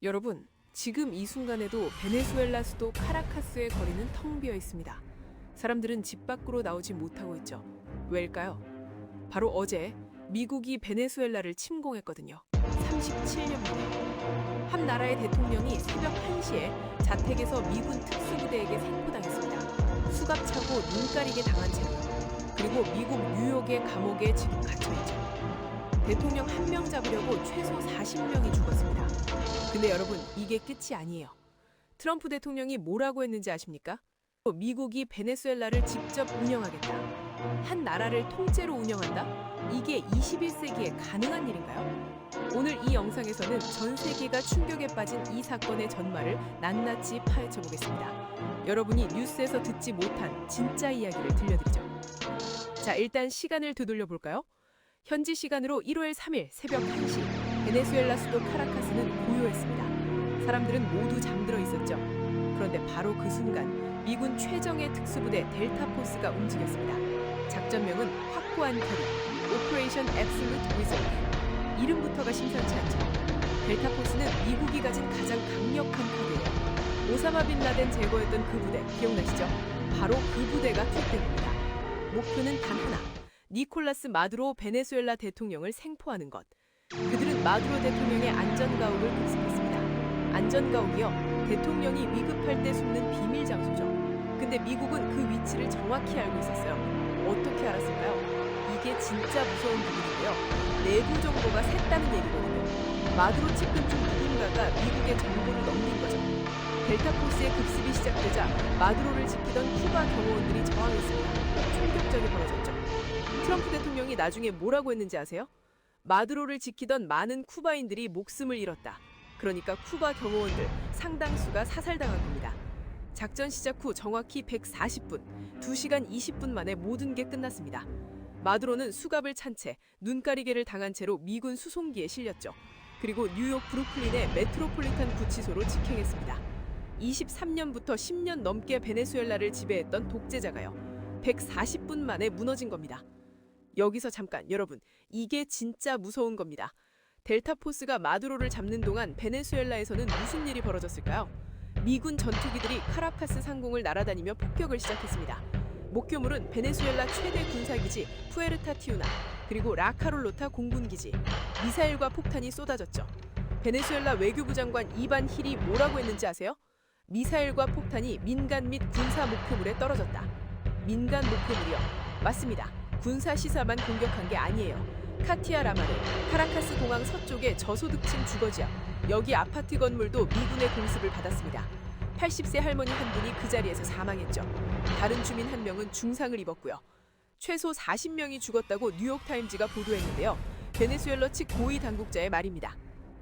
여러분, 지금 이 순간에도 베네수엘라 수도 카라카스의 거리는 텅 비어 있습니다. 사람들은 집 밖으로 나오지 못하고 있죠. 왜일까요? 바로 어제 미국이 베네수엘라를 침공했거든요. 37년 만에. 한 나라의 대통령이 새벽 1시에 자택에서 미군 특수부대에게 생포당했습니다. 수갑차고 눈 가리게 당한 채로. 그리고 미국 뉴욕의 감옥에 지금 갇혀있죠. 대통령 한 명 잡으려고 최소 40명이 죽었습니다. 근데 여러분, 이게 끝이 아니에요. 트럼프 대통령이 뭐라고 했는지 아십니까? 미국이 베네수엘라를 직접 운영하겠다. 한 나라를 통째로 운영한다? 이게 21세기에 가능한 일인가요? 오늘 이 영상에서는 전 세계가 충격에 빠진 이 사건의 전말을 낱낱이 파헤쳐 보겠습니다. 여러분이 뉴스에서 듣지 못한 진짜 이야기를 들려드리죠. 자, 일단 시간을 되돌려 볼까요? 현지 시간으로 1월 3일 새벽 1시, 베네수엘라 수도 카라카스는 고요했습니다. 사람들은 모두 잠들어 있었죠. 그런데 바로 그 순간 미군 최정예 특수부대 델타포스가 움직였습니다. 작전명은 확고한 거리, 오퍼레이션 앱솔루트 리졸브. 이름부터가 심상치 않죠. 델타포스는 미국이 가진 가장 강력한 카드예요. 오사마 빈 라덴 제거했던 그 부대 기억나시죠? 바로 그 부대가 투입됩니다. 목표는 단 하나, 니콜라스 마두로 베네수엘라 대통령을 생포하는 것. 그들은 마두로 대통령의 안전가옥을 급습했습니다. 안전가옥이요, 대통령이 위급할 때 숨는 비밀 장소죠. 근데 미국은 그 위치를 정확히 알고 있었어요. 어떻게 알았을까요? 이게 진짜 무서운 부분인데요. 내부 정보가 샜다는 얘기거든요. 마두로 측근 중 누군가가 미국의 정보를 넘긴 거죠. 델타포스의 급습이 시작되자 마두로를 지키던 쿠바 경호원들이 저항했습니다. 충격전이 벌어졌죠. 트럼프 대통령이 나중에 뭐라고 했는지 아세요? 마두로를 지키던 많은 쿠바인들이 목숨을 잃었다. 그러니까 쿠바 경호원들 상당수가 사살당한 겁니다. 작전 시작 후 정확히 140분, 2시간 20분 만에 모든 게 끝났습니다. 마두로는 수갑을 찬 채 눈가리개를 당한 채로 미군 수송기에 실렸죠. 그리고 뉴욕 브루클린의 메트로폴리탄 구치소로 직행했습니다. 23년부터 10년 넘게 베네수엘라를 지배했던 독재자가요, 140분 만에 무너진 겁니다. 여기서 잠깐, 여러분, 이게 진짜 무서운 겁니다. 델타포스가 마두로를 잡는 동안 베네수엘라에서는 무슨 일이 벌어졌을까요? 미군 전투기들이 카라카스 상공을 날아다니며 폭격을 시작했습니다. 목표물은 베네수엘라 최대 군사기지 푸에르타티우나, 그리고 라카롤로타 공군기지. 미사일과 폭탄이 쏟아졌죠. 베네수엘라 외교부 장관 이반 힐이 뭐라고 했는지 아세요? 미사일과 폭탄이 민간 및 군사 목표물에 떨어졌다. 민간 목표물이요? 맞습니다. 군사 시설만 공격한 게 아니에요. 카티아 라마르, 카라카스 공항 서쪽의 저소득층 주거지역, 여기 아파트 건물도 미군의 공습을 받았습니다. 80세 할머니 한 분이 그 자리에서 사망했죠. 다른 주민 한 명은 중상을 입었고요. 최소 40명이 죽었다고 뉴욕타임즈가 보도했는데요. 베네수엘라 측 고위 당국자의 말입니다.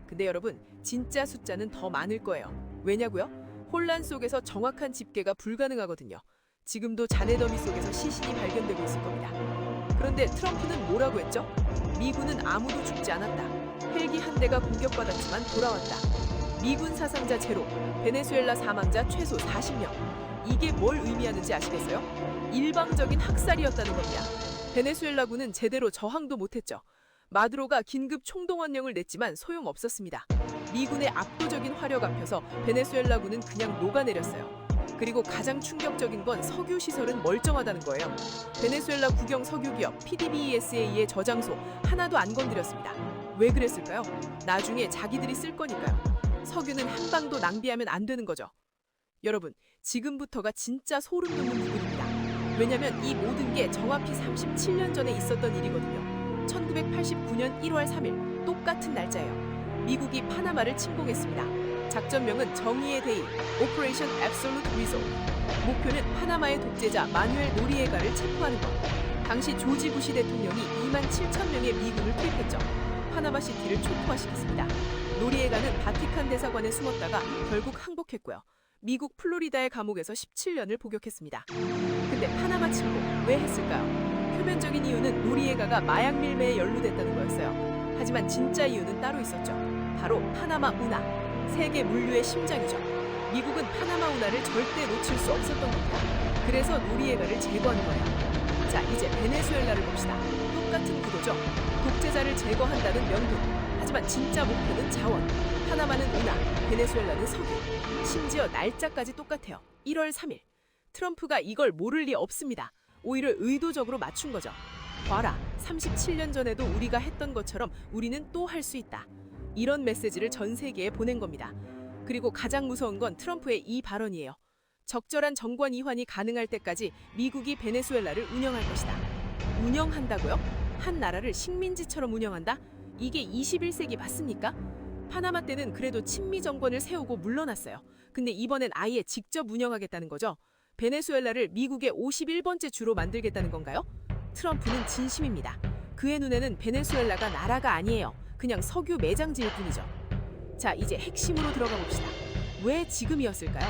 근데 여러분, 진짜 숫자는 더 많을 거예요. 왜냐고요? 혼란 속에서 정확한 집계가 불가능하거든요. 지금도 잔해 더미 속에서 시신이 발견되고 있을 겁니다. 그런데 트럼프는 뭐라고 했죠? 미군은 아무도 죽지 않았다. 헬기 한 대가 공격받았지만 돌아왔다. 미군 사상자 제로, 베네수엘라 사망자 최소 40명. 이게 뭘 의미하는지 아시겠어요? 일방적인 학살이었다는 겁니다. 베네수엘라군은 제대로 저항도 못했죠. 마두로가 긴급 총동원령을 냈지만 소용없었습니다. 미군의 압도적인 화력 앞에서 베네수엘라군은 그냥 녹아내렸어요. 그리고 가장 충격적인 건 석유 시설은 멀쩡하다는 거예요. 베네수엘라 국영 석유기업 PDVSA의 저장소 하나도 안 건드렸습니다. 왜 그랬을까요? 나중에 자기들이 쓸 거니까요. 석유는 한 방도 낭비하면 안 되는 거죠. 여러분, 지금부터가 진짜 소름 돋는 부분입니다. 왜냐면 이 모든 게 정확히 37년 전에 있었던 일이거든요. 1989년 1월 3일, 똑같은 날짜예요. 미국이 파나마를 침공했습니다. 작전명은 정의의 대의, 오퍼레이션 앱솔루트 리졸브. 목표는 파나마의 독재자 마누엘 노리에가를 체포하는 것. 당시 조지 부시 대통령이 27,000명의 미군을 투입했죠. 파나마시티를 촉포화시켰습니다. 노리에가는 바티칸 대사관에 숨었다가 결국 항복했고요. 미국 플로리다의 감옥에서 17년을 복역했습니다. 근데 파나마 침공 왜 했을까요? 표면적인 이유는 노리에가가 마약 밀매에 연루됐다는 거였어요. 하지만 진짜 이유는 따로 있었죠. 바로 파나마 운하. 세계 물류의 심장이죠. 미국은 파나마 운하를 절대 놓칠 수 없었던 겁니다. 그래서 노리에가를 제거하는 거예요. 자, 이제 베네수엘라를 봅시다. 똑같은 구도죠. 독재자를 제거한다는 명분. 하지만 진짜 목표는 자원. 파나마는 은하, 베네수엘라는 석유. 심지어 날짜까지 똑같아요. 1월 3일. 트럼프가 이걸 모를 리 없습니다. 오히려 의도적으로 맞춘 거죠. 봐라, 37년 전에도 우리가 했던 것처럼 우리는 또 할 수 있다. 이런 메시지를 전 세계에 보낸 겁니다. 그리고 가장 무서운 건 트럼프의 이 발언이에요. 적절한 정권 이환이 가능할 때까지 미국이 베네수엘라를 운영할 것이다. 운영한다고요? 한 나라를 식민지처럼 운영한다? 이게 21세기 맞습니까? 파나마 때는 그래도 친미 정권을 세우고 물러났어요. 근데 이번엔 아예 직접 운영하겠다는 거죠. 베네수엘라를 미국의 51번째 주로 만들겠다는 건가요? 트럼프는 진심입니다. 그의 눈에는 베네수엘라가 나라가 아니에요. 그냥 석유 매장지일 뿐이죠. 자, 이제 핵심으로 들어가 봅시다. 왜 지금이었을까요?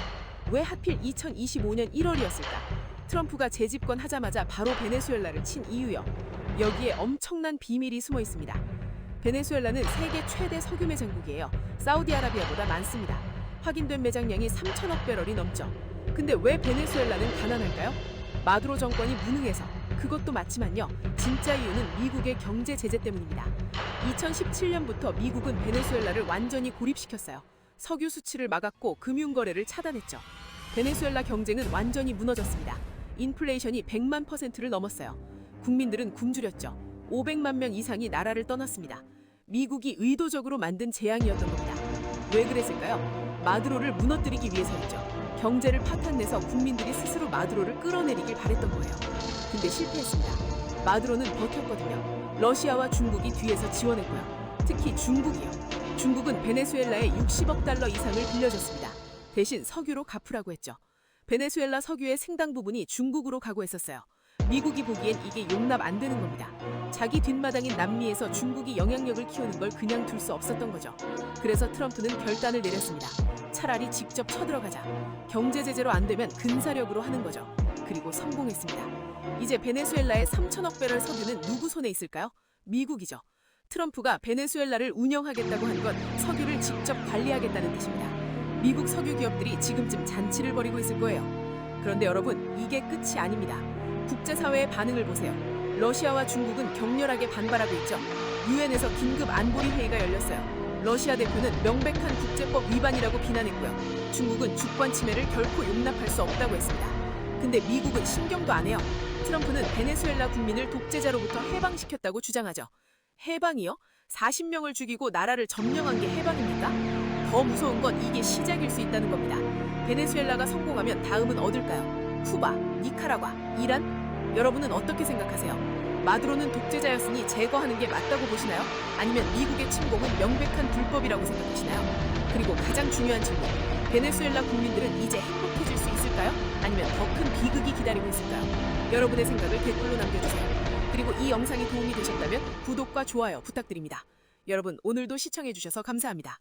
왜 하필 2025년 1월이었을까? 트럼프가 재집권하자마자 바로 베네수엘라를 친 이유요. 여기에 엄청난 비밀이 숨어 있습니다. 베네수엘라는 세계 최대 석유 매장국이에요. 사우디아라비아보다 많습니다. 확인된 매장량이 3천억 배럴이 넘죠. 근데 왜 베네수엘라는 가난할까요? 마두로 정권이 무능해서. 그것도 맞지만요. 진짜 이유는 미국의 경제 제재 때문입니다. 2017년부터 미국은 베네수엘라를 완전히 고립시켰어요. 석유 수출을 막았고 금융거래를 차단했죠. 베네수엘라 경제는 완전히 무너졌습니다. 인플레이션이 100만%를 넘었어요. 국민들은 굶주렸죠. 500만 명 이상이 나라를 떠났습니다. 미국이 의도적으로 만든 재앙이었던 겁니다. 왜 그랬을까요? 마두로를 무너뜨리기 위해서였죠. 경제를 파탄내서 국민들이 스스로 마두로를 끌어내리길 바랬던 거예요. 근데 실패했습니다. 마두로는 버텼거든요. 러시아와 중국이 뒤에서 지원했고요. 특히 중국이요. 중국은 베네수엘라에 60억 달러 이상을 빌려줬습니다. 대신 석유로 갚으라고 했죠. 베네수엘라 석유의 상당 부분이 중국으로 가고 했었어요. 미국이 보기엔 이게 용납 안 되는 겁니다. 자기 뒷마당인 남미에서 중국이 영향력을 키우는 걸 그냥 둘 수 없었던 거죠. 그래서 트럼프는 결단을 내렸습니다. 차라리 직접 쳐들어가자. 경제 제재로 안 되면 근사력으로 하는 거죠. 그리고 성공했습니다. 이제 베네수엘라의 3천억 배럴 석유는 누구 손에 있을까요? 미국이죠. 트럼프가 베네수엘라를 운영하겠다고 한 건 석유를 직접 관리하겠다는 뜻입니다. 미국 석유 기업들이 지금쯤 잔치를 벌이고 있을 거예요. 그런데 여러분, 이게 끝이 아닙니다. 국제사회의 반응을 보세요. 러시아와 중국은 격렬하게 반발하고 있죠. 유엔에서 긴급 안보리 회의가 열렸어요. 러시아 대표는 명백한 국제법 위반이라고 비난했고요. 중국은 주권 침해를 결코 용납할 수 없다고 했습니다. 근데 미국은 신경도 안 해요. 트럼프는 베네수엘라 국민을 독재자로부터 해방시켰다고 주장하죠. 해방이요? 40명을 죽이고 나라를 점령한 게 해방입니까? 더 무서운 건 이게 시작일 수 있다는 겁니다. 베네수엘라가 성공하면 다음은 어딜까요? 쿠바, 니카라과, 이란? 여러분은 어떻게 생각하세요? 마두로는 독재자였으니 제거하는 게 맞다고 보시나요? 아니면 미국의 침공은 명백한 불법이라고 생각하시나요? 그리고 가장 중요한 질문, 베네수엘라 국민들은 이제 행복해질 수 있을까요? 아니면 더 큰 비극이 기다리고 있을까요? 여러분의 생각을 댓글로 남겨주세요. 그리고 이 영상이 도움이 되셨다면 구독과 좋아요 부탁드립니다. 여러분, 오늘도 시청해주셔서 감사합니다.